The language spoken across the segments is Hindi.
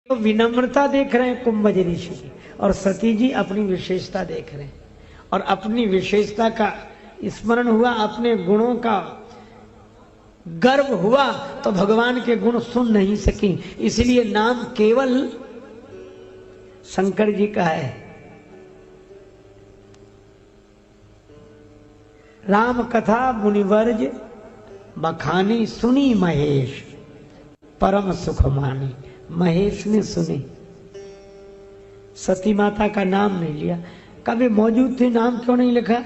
तो विनम्रता देख रहे हैं कुंभज ऋषि की, और सती जी अपनी विशेषता देख रहे हैं, और अपनी विशेषता का स्मरण हुआ, अपने गुणों का गर्व हुआ, तो भगवान के गुण सुन नहीं सकी, इसलिए नाम केवल शंकर जी का है। राम कथा मुनिवर्ज बखानी सुनी महेश, परम सुख मानी। महेश ने सुनी, सती माता का नाम नहीं लिया। कभी मौजूद थे, नाम क्यों नहीं लिखा?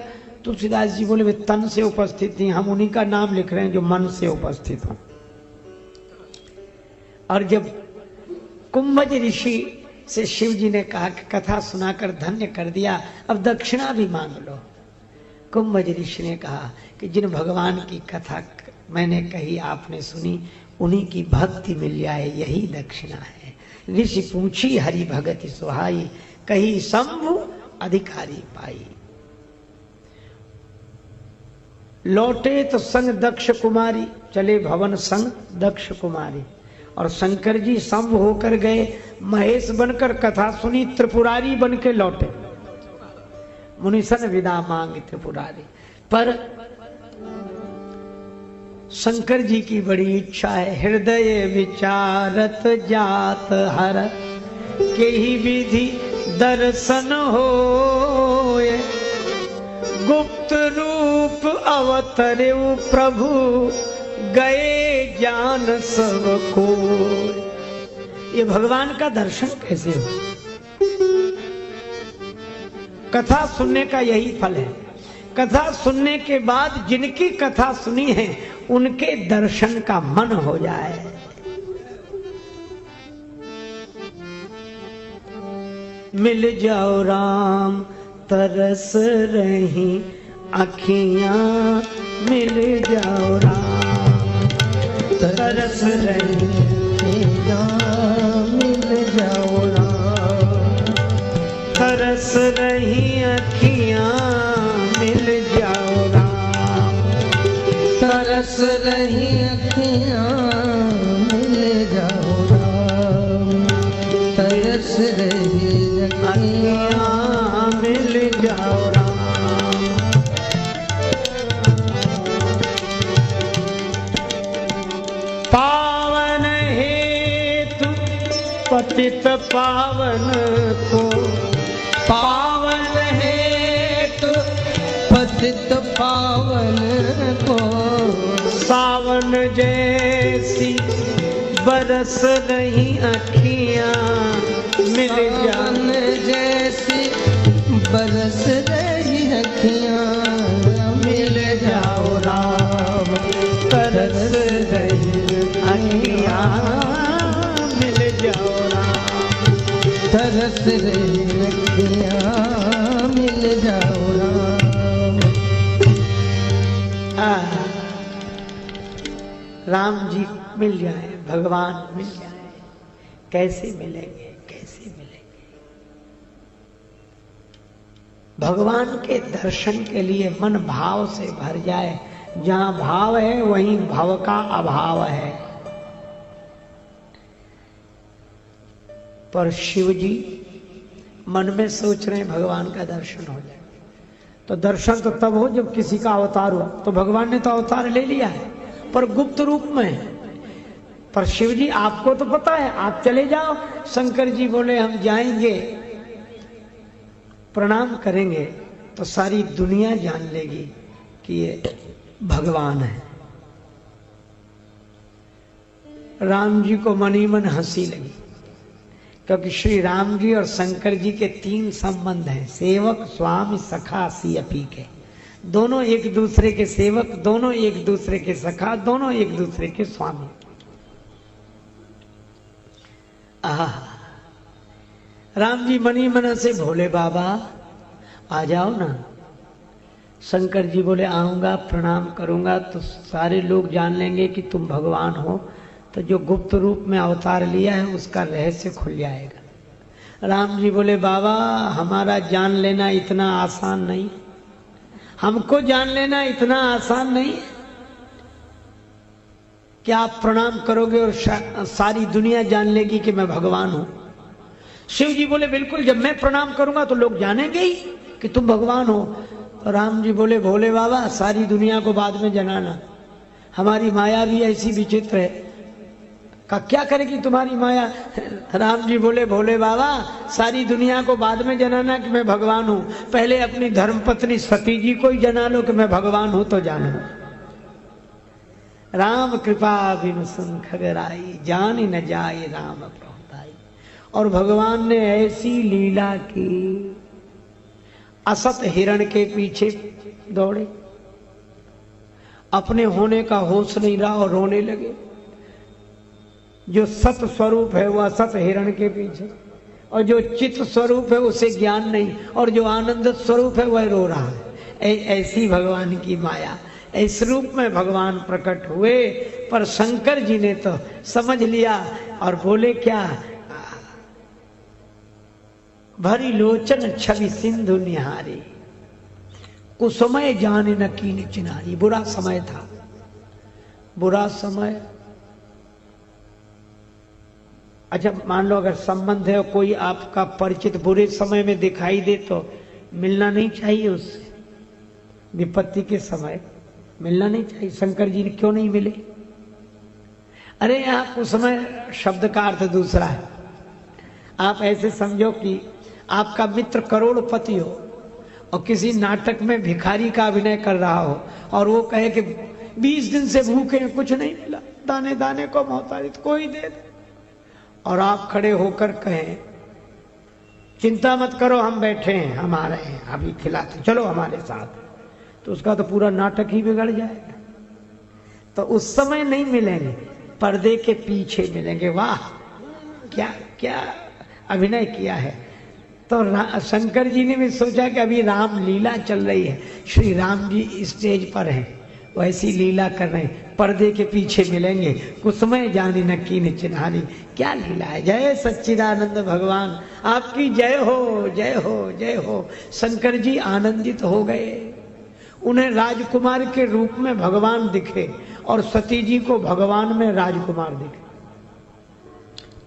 तुलसीदास जी बोले वे तन से उपस्थित थी, हम उन्हीं का नाम लिख रहे हैं जो मन से उपस्थित हो। और जब कुंभज ऋषि से शिव जी ने कहा कि कथा सुनाकर धन्य कर दिया, अब दक्षिणा भी मांग लो। कुंभज ऋषि ने कहा कि जिन भगवान की कथा मैंने कही, आपने सुनी, उन्हीं की भक्ति मिल जाए, यही दक्षिणा है। ऋषि पूछी हरि भगति सुहाई, कही शंभु अधिकारी पाई। लौटे तो संग दक्ष कुमारी, चले भवन संग दक्ष कुमारी। और शंकर जी शंभु होकर गए, महेश बनकर कथा सुनी, त्रिपुरारी बन के लौटे। मुनिसन विदा मांग त्रिपुरारी। पर शंकर जी की बड़ी इच्छा है, हृदय विचारत जात हर, के ही विधि दर्शन होए। गुप्त रूप अवतरे प्रभु, गए ज्ञान सबको। ये भगवान का दर्शन कैसे हो? कथा सुनने का यही फल है। कथा सुनने के बाद जिनकी कथा सुनी है, उनके दर्शन का मन हो जाए। मिल जाओ राम तरस रही अखियां, मिल जाओ राम तरस रही अखियां, मिल जाओ राम तरस रही अखियां, मिल जाओ राम तरस रही अखियां, मिल जाओ राम तरस रही अखियां, मिल जाओ राम। पावन हेतु पतित पावन को, पावन हेतु पतित पावन को, सावन जैसी बरस नहीं अखियां, मिल जान जैसी बरस रही अखियां, मिल जाओ राम तरस रही अखियां, मिल जाओ राम तरस रही अखियां, मिल जाओ राम। राम जी मिल जाए, भगवान मिल जाए, कैसे मिलेंगे? कैसे मिलेंगे? भगवान के दर्शन के लिए मन भाव से भर जाए। जहां भाव है वहीं भव का अभाव है। पर शिव जी मन में सोच रहे हैं भगवान का दर्शन हो जाए। तो दर्शन तो तब हो जब किसी का अवतार हो। तो भगवान ने तो अवतार ले लिया है, पर गुप्त रूप में। पर शिव जी आपको तो पता है, आप चले जाओ। शंकर जी बोले हम जाएंगे, प्रणाम करेंगे तो सारी दुनिया जान लेगी कि ये भगवान है। राम जी को मनी मन हंसी लगी, क्योंकि श्री राम जी और शंकर जी के 3 संबंध हैं, सेवक स्वामी सखा सियपी के। दोनों एक दूसरे के सेवक, दोनों एक दूसरे के सखा, दोनों एक दूसरे के स्वामी। राम जी मनी मन से भोले बाबा आ जाओ ना। शंकर जी बोले आऊंगा, प्रणाम करूंगा तो सारे लोग जान लेंगे कि तुम भगवान हो, तो जो गुप्त रूप में अवतार लिया है उसका रहस्य खुल जाएगा। राम जी बोले बाबा हमारा जान लेना इतना आसान नहीं, हमको जान लेना इतना आसान नहीं। क्या आप प्रणाम करोगे और सारी दुनिया जान लेगी कि मैं भगवान हूं? शिव जी बोले बिल्कुल, जब मैं प्रणाम करूंगा तो लोग जानेंगे ही कि तुम भगवान हो। तो राम जी बोले भोले बाबा सारी दुनिया को बाद में जनाना, हमारी माया भी ऐसी विचित्र है। का क्या करेगी तुम्हारी माया? राम जी बोले भोले बाबा सारी दुनिया को बाद में जनाना कि मैं भगवान हूं, पहले अपनी धर्मपत्नी सती जी को ही जना लो कि मैं भगवान हूं तो जानो। राम कृपा बिनु सुन खगराई, जान न जाए राम प्रभुताई। और भगवान ने ऐसी लीला की, असत हिरण के पीछे दौड़े, अपने होने का होश नहीं रहा और रोने लगे। जो सत स्वरूप है वो असत हिरण के पीछे, और जो चित्त स्वरूप है उसे ज्ञान नहीं, और जो आनंद स्वरूप है वह रो रहा है। ऐसी भगवान की माया, इस रूप में भगवान प्रकट हुए। पर शंकर जी ने तो समझ लिया और बोले क्या, भरी लोचन छवि सिंधु निहारी, कुसुमय जान न कीन चिनारी। बुरा समय था, बुरा समय। अच्छा मान लो अगर संबंध है, कोई आपका परिचित बुरे समय में दिखाई दे तो मिलना नहीं चाहिए उससे, विपत्ति के समय मिलना नहीं चाहिए। शंकर जी ने क्यों नहीं मिले? अरे आप उस समय शब्द का अर्थ दूसरा है। आप ऐसे समझो कि आपका मित्र करोड़पति हो और किसी नाटक में भिखारी का अभिनय कर रहा हो और वो कहे कि 20 दिन से भूखे हैं, कुछ नहीं मिला, दाने दाने को मोहताज, कोई दे दे। और आप खड़े होकर कहें चिंता मत करो हम बैठे हैं, हम आ रहे हैं, अभी खिलाते, चलो हमारे साथ, तो उसका तो पूरा नाटक ही बिगड़ जाएगा। तो उस समय नहीं मिलेंगे, पर्दे के पीछे मिलेंगे। वाह क्या क्या अभिनय किया है। तो शंकर जी ने भी सोचा कि अभी राम लीला चल रही है, श्री राम जी स्टेज पर हैं, वैसी लीला कर रहे हैं, पर्दे के पीछे मिलेंगे। कुसुमय जानी न कीन चिन्हारी, क्या लीला है। जय सच्चिदानंद भगवान, आपकी जय हो, जय हो, जय हो। शंकर जी आनंदित हो गए। उन्हें राजकुमार के रूप में भगवान दिखे और सती जी को भगवान में राजकुमार दिखे।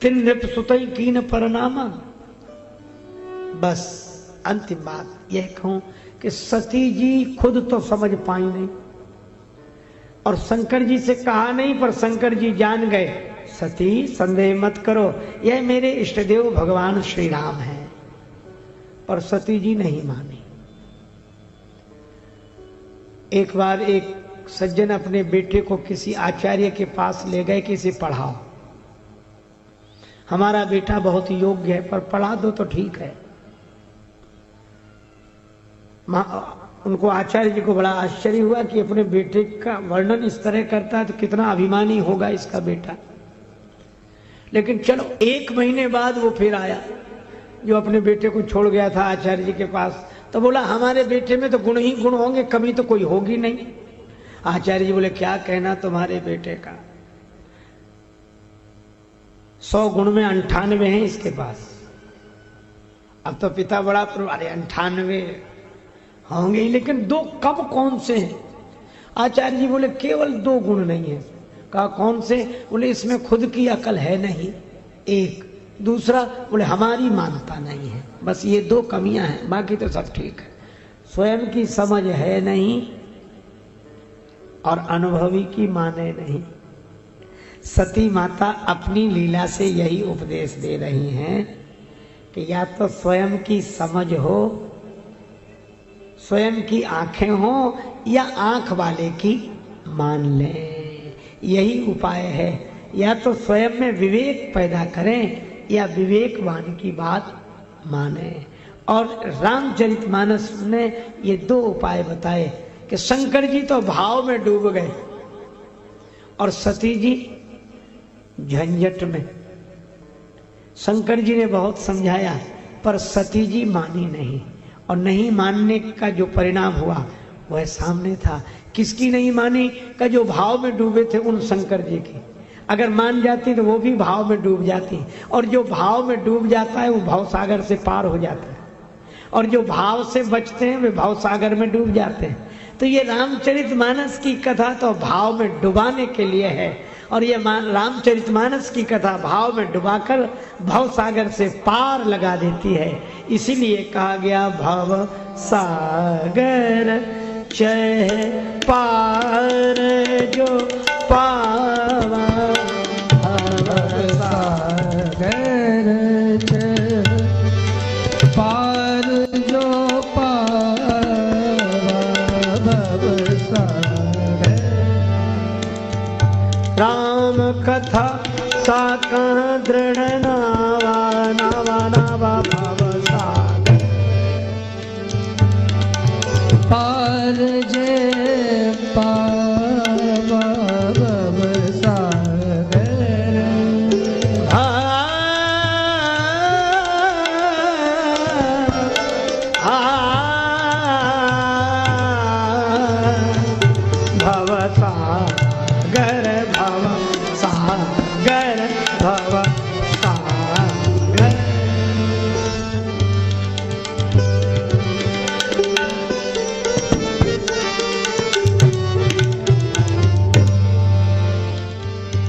तिन नृप सुतई कीन परनामा। बस अंतिम बात यह कहूं कि सती जी खुद तो समझ पाई नहीं और शंकर जी से कहा नहीं, पर शंकर जी जान गए, सती संदेह मत करो, यह मेरे इष्टदेव भगवान श्री राम हैं। पर सती जी नहीं मानी। एक बार एक सज्जन अपने बेटे को किसी आचार्य के पास ले गए कि इसे पढ़ाओ, हमारा बेटा बहुत योग्य है पर पढ़ा दो तो ठीक है। उनको आचार्य जी को बड़ा आश्चर्य हुआ कि अपने बेटे का वर्णन इस तरह करता है तो कितना अभिमानी होगा इसका बेटा। लेकिन चलो 1 महीने बाद वो फिर आया, जो अपने बेटे को छोड़ गया था आचार्य जी के पास, तो बोला हमारे बेटे में तो गुण ही गुण होंगे, कमी तो कोई होगी नहीं। आचार्य जी बोले क्या कहना तुम्हारे बेटे का, 100 गुण में 98 हैं इसके पास। अब तो पिता बड़ा अरे 98 होंगे ही, लेकिन 2 कब कौन से हैं? आचार्य जी बोले केवल 2 गुण नहीं है। कहा कौन से? बोले इसमें खुद की अकल है नहीं, एक, दूसरा बोले हमारी मानता नहीं है, बस ये 2 कमियां हैं, बाकी तो सब ठीक है। स्वयं की समझ है नहीं और अनुभवी की माने नहीं। सती माता अपनी लीला से यही उपदेश दे रही हैं कि या तो स्वयं की समझ हो, स्वयं की आंखें हो, या आंख वाले की मान लें, यही उपाय है। या तो स्वयं में विवेक पैदा करें या विवेकवान की बात माने। और रामचरितमानस ने ये 2 उपाय बताए कि शंकर जी तो भाव में डूब गए और सती जी झंझट में। शंकर जी ने बहुत समझाया पर सती जी मानी नहीं, और नहीं मानने का जो परिणाम हुआ वह सामने था। किसकी नहीं मानी? का जो भाव में डूबे थे उन शंकर जी की। अगर मान जाती तो वो भी भाव में डूब जाती, और जो भाव में डूब जाता है वो भाव सागर से पार हो जाता है, और जो भाव से बचते हैं वे भाव सागर में डूब जाते हैं। तो ये रामचरितमानस की कथा तो भाव में डुबाने के लिए है, और ये रामचरितमानस की कथा भाव में डुबाकर भव सागर से पार लगा देती है। इसीलिए कहा गया भव सागर चह पार जो पावा, भव सागर चह पार जो पावा, भव सागर। राम कथा साका दृढ़ नावा, नावा नावा भव सागर पार जे पावा, भव सागर। भव सागर, भव सागर, भव सागर।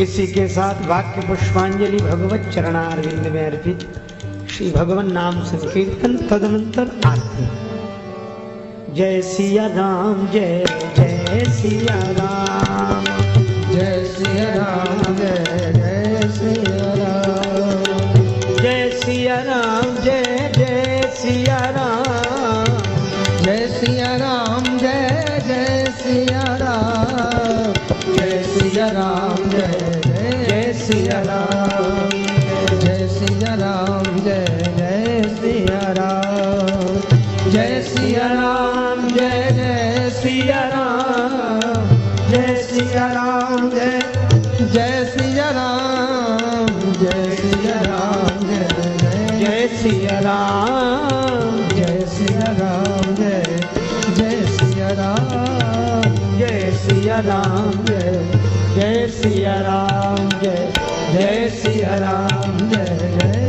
इसी के साथ वाक्य पुष्पांजलि भगवत चरणारविंद में अर्पित। श्री भगवान नाम संकीर्तन तदनंतर आरती। जय सिया राम, जय जय सिया राम, जय सिया राम, जय जय सिया राम, जय सिया राम, जय जय सिया राम, जय सिया राम, जय जय सिया राम, जय सिया राम, जय जय सिया राम, जय सिया राम, जय जय सिया राम, जय सिया राम, जय जय सिया राम, जय सिया राम, जय जय सिया राम, जय सिया राम, जय जय सिया राम, जय सिया राम, जय जय सिया राम, जय सिया राम, जय जय सिया राम, जय जय सिया राम, जय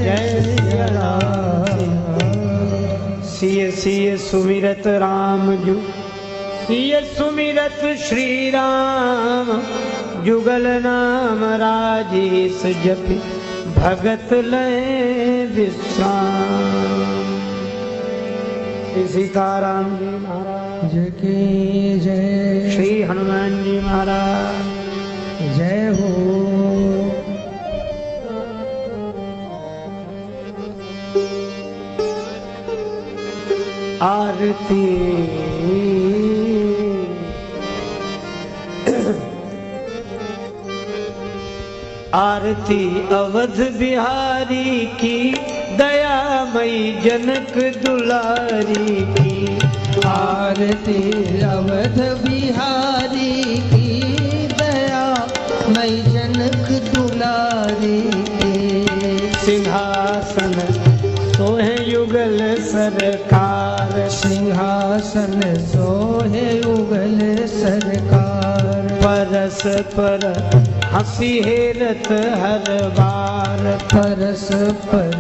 जय सिया राम। सिय सिय सुमिरत राम जु, सिय सुमिरत श्री राम, जुगल नाम राजेश जपि, भगत लय विश्राम। श्री सीताराम जी महाराज की जय, श्री हनुमान जी महाराज जय हो। आरती आरती अवध बिहारी की, दयामयी जनक दुलारी की। आरती अवध बिहारी की, दयामयी जनक दुलारी की। सिंहासन सोहे युगल सरकार, सिंहासन सोहे युगल सरकार। परस पर हंसी हेरत हर बार, परस पर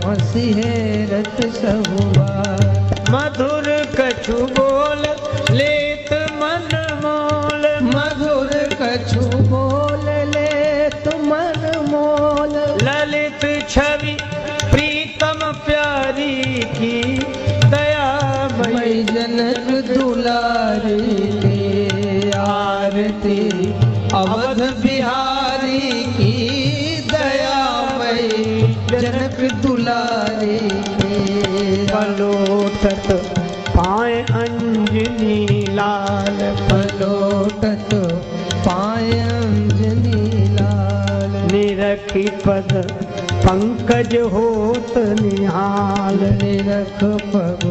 हंसी हेरत सब बार। मधुर कछु बोल लेत मन मोल, मधुर कछु बोल लेत मन मोल। ललित छवि प्रीतम प्यारी की, दयामयी जनक दुलारी की। आरती अवध बिहारी की, दयामयी जनक दुलारी की। पलोटत पाए अंजनी लाल, पलोटत पाए अंजनी लाल। निरखी पद पंकज होत निहाल, निरख पग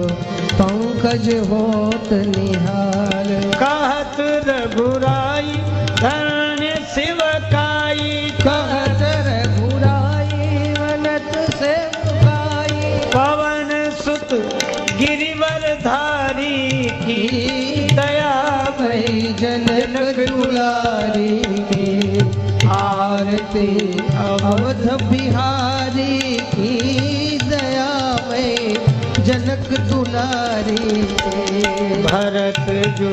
पंकज होत निहाल। कहत रघुराई धन्य शिवकाई, कहत रघुराई वनत सेवकाई। पवन सुत गिरिवर धारी की, दयामयी जनक दुलारी की। आरती अवध बिहारी की, दयामयी जनक दुलारी की। भरत जो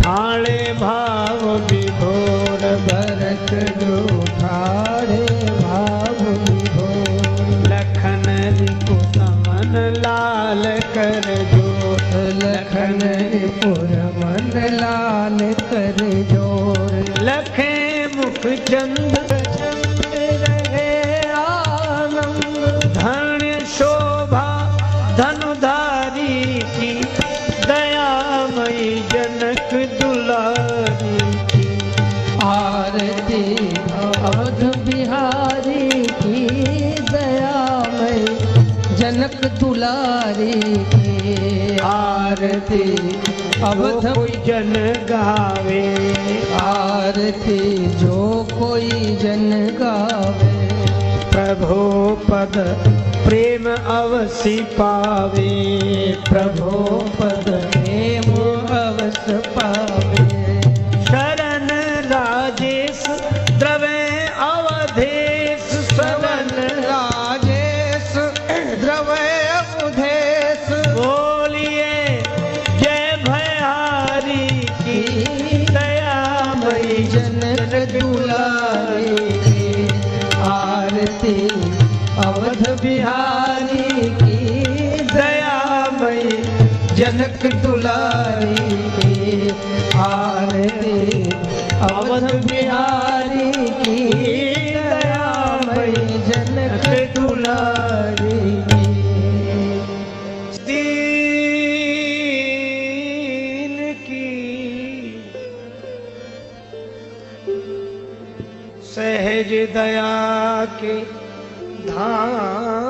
ठाणे भाव विभोर भरत जो ठाणे भाव विभोर लखन रिपुत मन लाल कर जोर लखन रिपुर मन लाल कर जोर लखे मुख चंद रहे आनंद धन शोभा धनुधारी की दयामयी जनक दुलारी की आरती अवध बिहारी की दयामय जनक दुलारी की आरती अवध कोई जन गावे आरती जो कोई जन गावे प्रभो पद प्रेम अवसि पावे प्रभो पद प्रेम अवस पावे शरण राजेश द्रवे अवधेश शरण राजेश द्रवय अवधेश बोलिए जय भयहारी की दयामयी जनक दुलारी की आरती अवध बिहारी की दयामयी जनक दुलारी की आरती अवध बिहारी की दयामयी जनक दुलारी की दीन की सहज दया के धाम